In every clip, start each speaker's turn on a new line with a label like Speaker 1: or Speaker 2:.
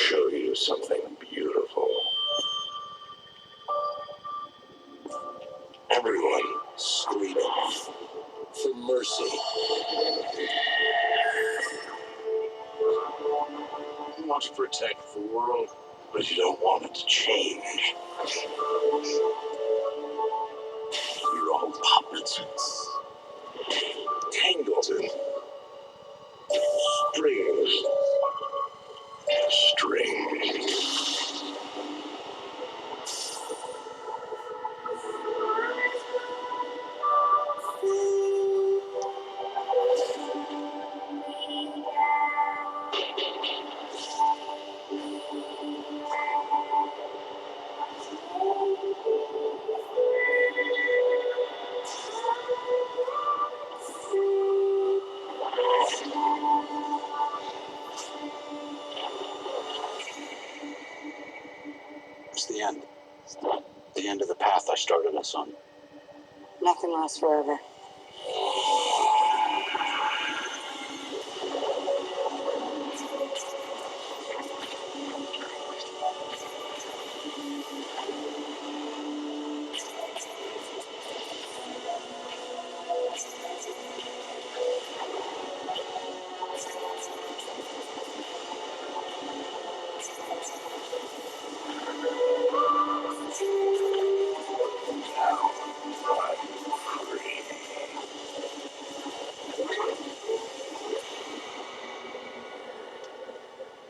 Speaker 1: show you something beautiful. Everyone screaming for mercy. You want to protect the world, but you don't want it to change. You're all puppets, tangled in strings. Strings. It's the end. The end of the path I started us on.
Speaker 2: Nothing lasts forever.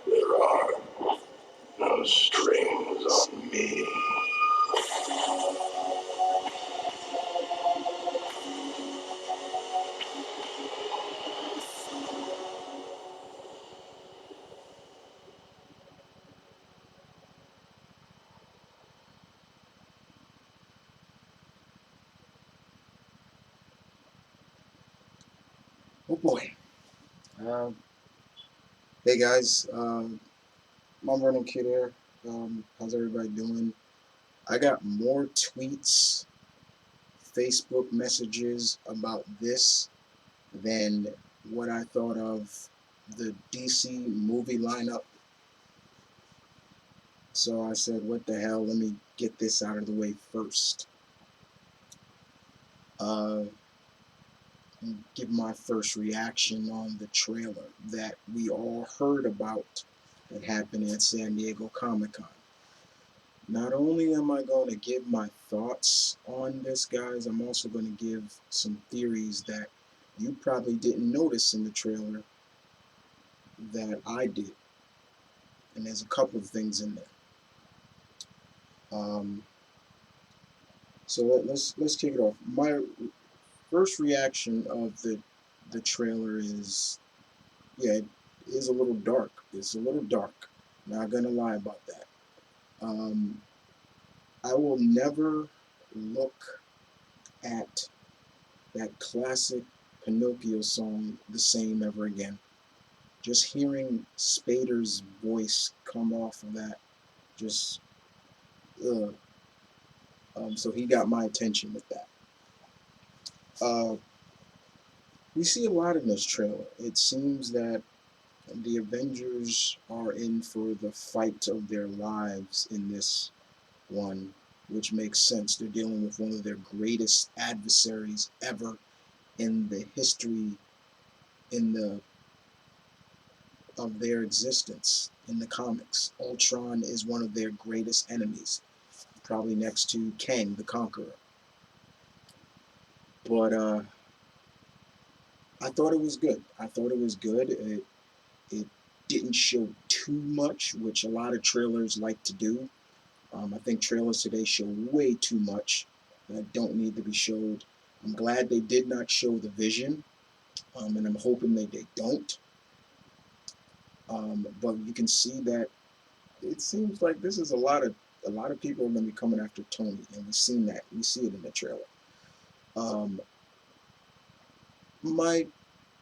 Speaker 1: There are no strings on me.
Speaker 3: Oh boy. Hey guys, Mom Running Kid here. How's everybody doing? I got more tweets, Facebook messages about this than what I thought of the DC movie lineup. So I said, what the hell, let me get this out of the way first. Give my first reaction on the trailer that we all heard about that happened at San Diego Comic-Con. Not only am I going to give my thoughts on this, guys, I'm also going to give some theories that you probably didn't notice in the trailer that I did. And there's a couple of things in there. So let's kick it off. My first reaction of the trailer is, yeah, it is a little dark. It's a little dark. Not gonna lie about that. I will never look at that classic Pinocchio song the same ever again. Just hearing Spader's voice come off of that, just ugh. So he got my attention with that. We see a lot in this trailer. It seems that the Avengers are in for the fight of their lives in this one, which makes sense. They're dealing with one of their greatest adversaries ever in the history of their existence in the comics. Ultron is one of their greatest enemies, probably next to Kang the Conqueror. But I thought it was good. I thought it was good. It didn't show too much, which a lot of trailers like to do. I think trailers today show way too much that don't need to be showed. I'm glad they did not show the Vision, and I'm hoping they don't. But you can see that it seems like this is a lot of people are going to be coming after Tony, and we've seen that. We see it in the trailer. My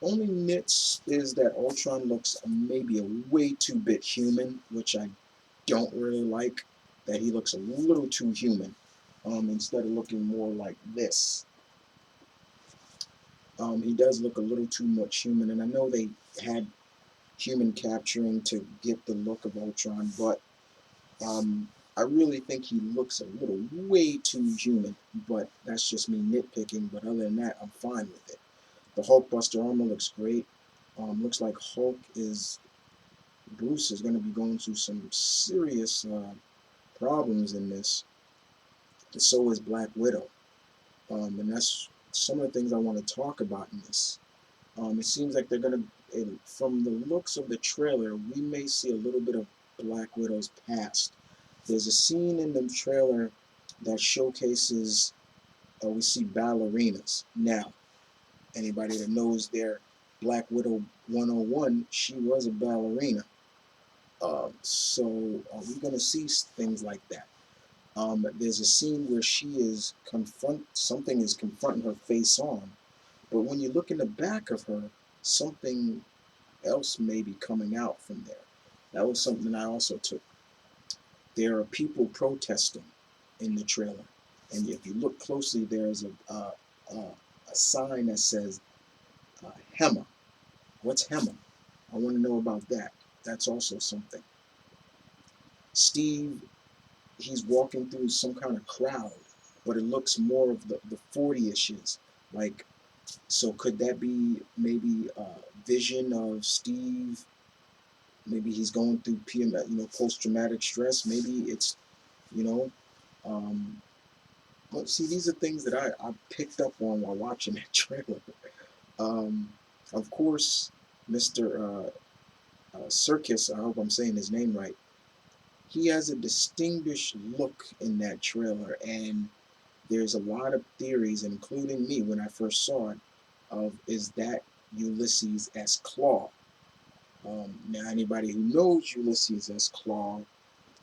Speaker 3: only nits is that Ultron looks maybe a way too bit human, which I don't really like. That he looks a little too human, instead of looking more like this. He does look a little too much human, and I know they had human capturing to get the look of Ultron, but um, I really think he looks a little way too human, but that's just me nitpicking. But other than that, I'm fine with it. The Hulkbuster armor looks great. Looks like Bruce is going to be going through some serious problems in this, and so is Black Widow. And that's some of the things I want to talk about in this. It seems like they're going to, from the looks of the trailer, we may see a little bit of Black Widow's past. There's a scene in the trailer that showcases, we see ballerinas. Now, anybody that knows their Black Widow 101, she was a ballerina. So we're going to see things like that. There's a scene where something is confronting her face on, but when you look in the back of her, something else may be coming out from there. That was something I also took. There are people protesting in the trailer, and if you look closely, there's a sign that says Hema. What's Hema? I want to know about that. That's also something. Steve, he's walking through some kind of crowd, but it looks more of the 40ishes. Like, so could that be maybe a vision of Steve? Maybe he's going through post-traumatic stress. Maybe it's, you know, um, but see, these are things that I picked up on while watching that trailer. Um, of course, Mr. Circus, I hope I'm saying his name right. He has a distinguished look in that trailer, and there's a lot of theories, including me when I first saw it, of is that Ulysses S. Claw. Now, anybody who knows Ulysses S. Claw,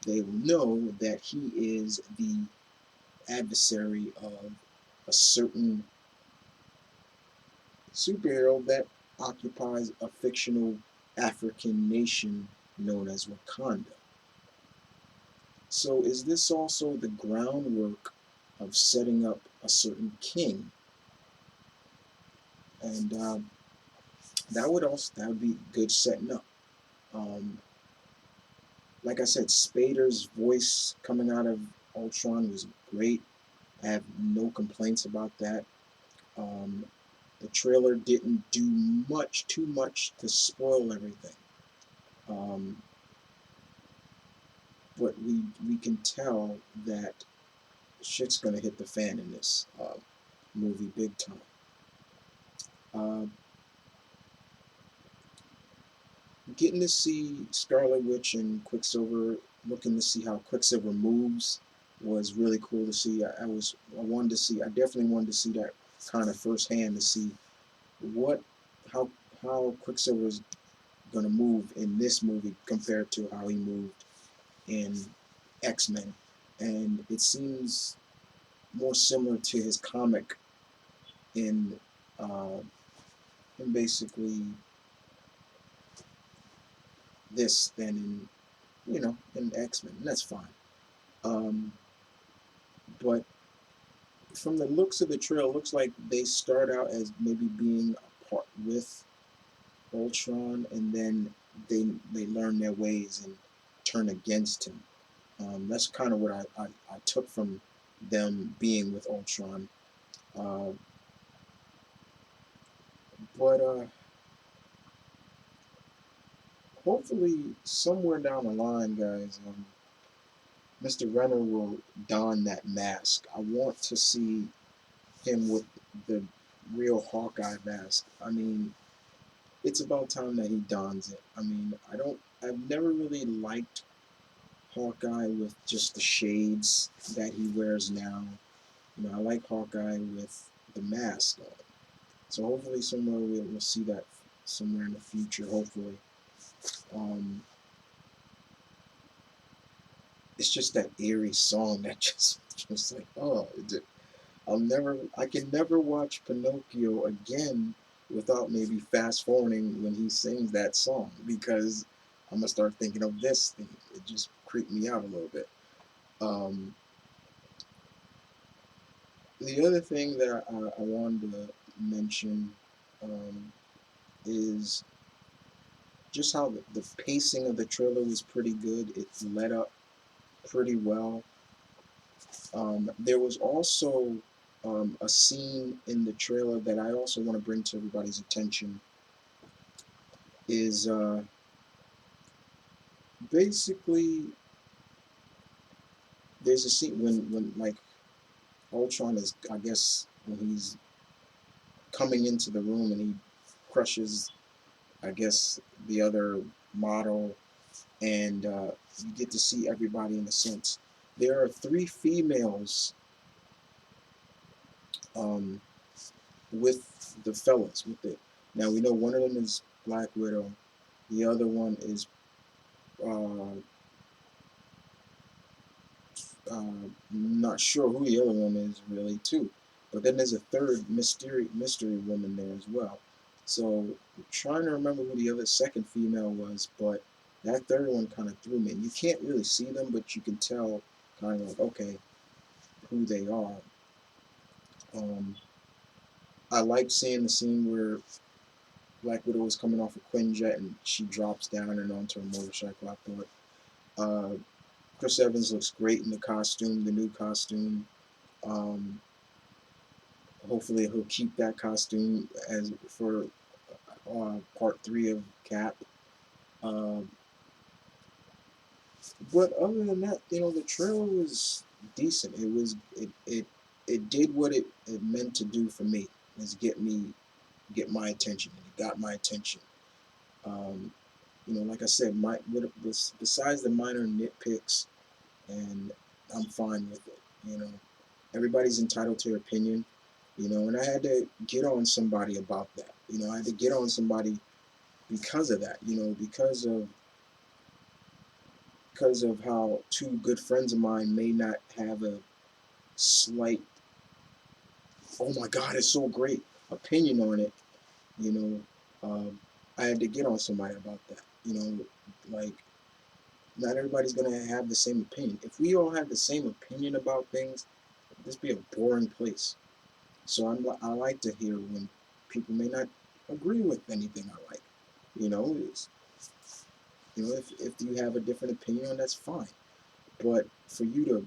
Speaker 3: they will know that he is the adversary of a certain superhero that occupies a fictional African nation known as Wakanda. So, is this also the groundwork of setting up a certain king? And that would be good setting up. Um, like I said, Spader's voice coming out of Ultron was great. I have no complaints about that. Um, the trailer didn't do too much to spoil everything. Um, but we can tell that shit's gonna hit the fan in this movie big time. Uh, Getting to see Scarlet Witch and Quicksilver, looking to see how Quicksilver moves was really cool to see. I definitely wanted to see that kind of firsthand to see what how how Quicksilver is gonna move in this movie compared to how he moved in X-Men, and it seems more similar to his comic in uh, in basically this than in X-Men. And that's fine. Um, but from the looks of the trailer, it looks like they start out as maybe being apart with Ultron, and then they learn their ways and turn against him. That's kind of what I took from them being with Ultron. Uh, but hopefully, somewhere down the line, guys, Mr. Renner will don that mask. I want to see him with the real Hawkeye mask. I mean, it's about time that he dons it. I mean, I've never really liked Hawkeye with just the shades that he wears now. I like Hawkeye with the mask on. So hopefully somewhere we'll see that somewhere in the future, hopefully. Um, it's just that eerie song that just like, oh, I can never watch Pinocchio again without maybe fast forwarding when he sings that song, because I'm gonna start thinking of this thing. It just creeped me out a little bit. Um, the other thing that I wanted to mention is just how the pacing of the trailer was pretty good. It led up pretty well. There was also a scene in the trailer that I also want to bring to everybody's attention. Is basically there's a scene when like Ultron is, I guess, when he's coming into the room and he crushes, I guess, the other model, and you get to see everybody in a sense. There are three females um, with the fellas with it. Now we know one of them is Black Widow, the other one is uh, not sure who the other one is really too. But then there's a third mystery woman there as well. So I'm trying to remember who the other second female was, but that third one kind of threw me. You can't really see them, but you can tell kind of like, okay, who they are. Um, I like seeing the scene where Black Widow was coming off a Quinjet and she drops down and onto a motorcycle. I thought Chris Evans looks great in the costume, the new costume. Um, Hopefully, he'll keep that costume as for part three of Cap. Uh, but other than that, the trailer was decent. It did what it meant to do for me, is get my attention, and it got my attention. Um, like I said, besides the minor nitpicks, and I'm fine with it. Everybody's entitled to their opinion. And I had to get on somebody about that. I had to get on somebody because of that. Because of how two good friends of mine may not have a slight, oh my God, it's so great opinion on it. You know, I had to get on somebody about that. Like, not everybody's gonna have the same opinion. If we all had the same opinion about things, this be a boring place. So I like to hear when people may not agree with anything I like. It's, if you have a different opinion, that's fine. But for you to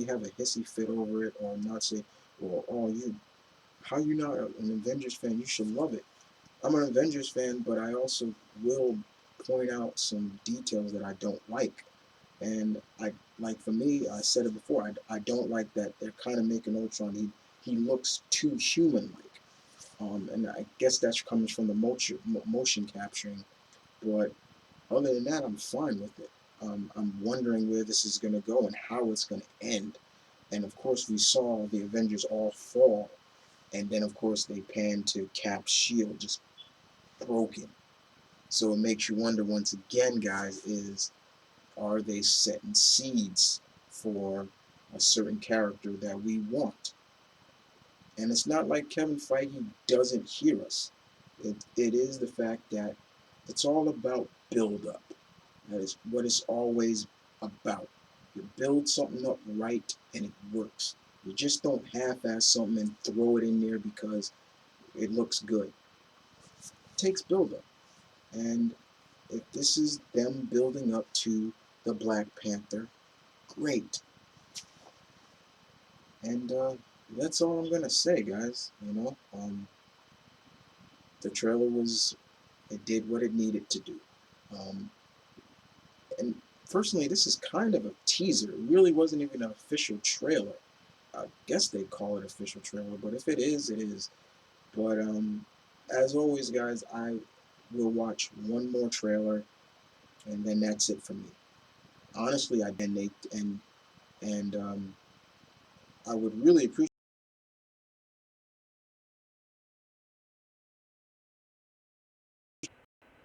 Speaker 3: have a hissy fit over it, or not say, well, oh, how you not an Avengers fan? You should love it. I'm an Avengers fan, but I also will point out some details that I don't like. And like for me, I said it before. I don't like that they're kind of making Ultron. He looks too human-like. And I guess that comes from the motion capturing. But other than that, I'm fine with it. I'm wondering where this is going to go and how it's going to end. And of course, we saw the Avengers all fall, and then of course they pan to Cap's shield just broken. So it makes you wonder once again, guys, are they setting seeds for a certain character that we want? And it's not like Kevin Feige doesn't hear us. It is the fact that it's all about build up. That is what it's always about. You build something up right and it works. You just don't half-ass something and throw it in there because it looks good. It takes build up. And if this is them building up to the Black Panther, great. And that's all I'm gonna say, guys. The trailer it did what it needed to do. Um, and personally, this is kind of a teaser. It really wasn't even an official trailer. I guess they call it official trailer, but if it is, it is. But as always, guys, I will watch one more trailer, and then that's it for me. Honestly, and I would really appreciate.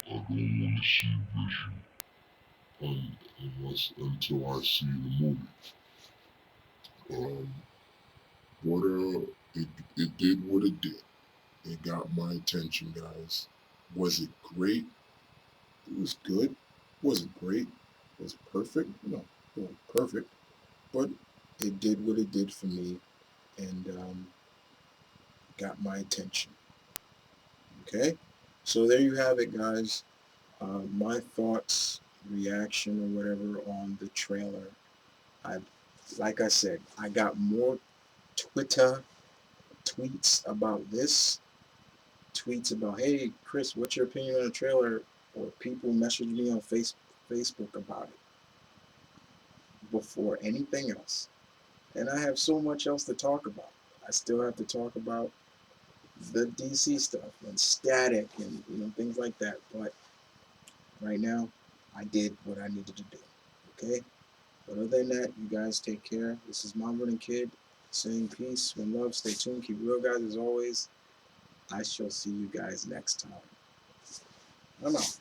Speaker 1: I don't want to see Vision unless until I see the movie. Um, but it did what it did. It got my attention, guys. Was it great? It was good. Was it great? Was it perfect? No, it wasn't perfect. But it did what it did for me, and got my attention. Okay, so there you have it, guys.
Speaker 3: My thoughts, reaction, or whatever on the trailer. I, like I said, I got more Twitter tweets about this, tweets about, hey, Chris, what's your opinion on the trailer? Or people message me on Facebook about it before anything else. And I have so much else to talk about. I still have to talk about the DC stuff and static and things like that. But right now, I did what I needed to do. Okay? But other than that, you guys take care. This is Mom Running Kid saying peace, one love, stay tuned, keep real, guys. As always, I shall see you guys next time. I'm out.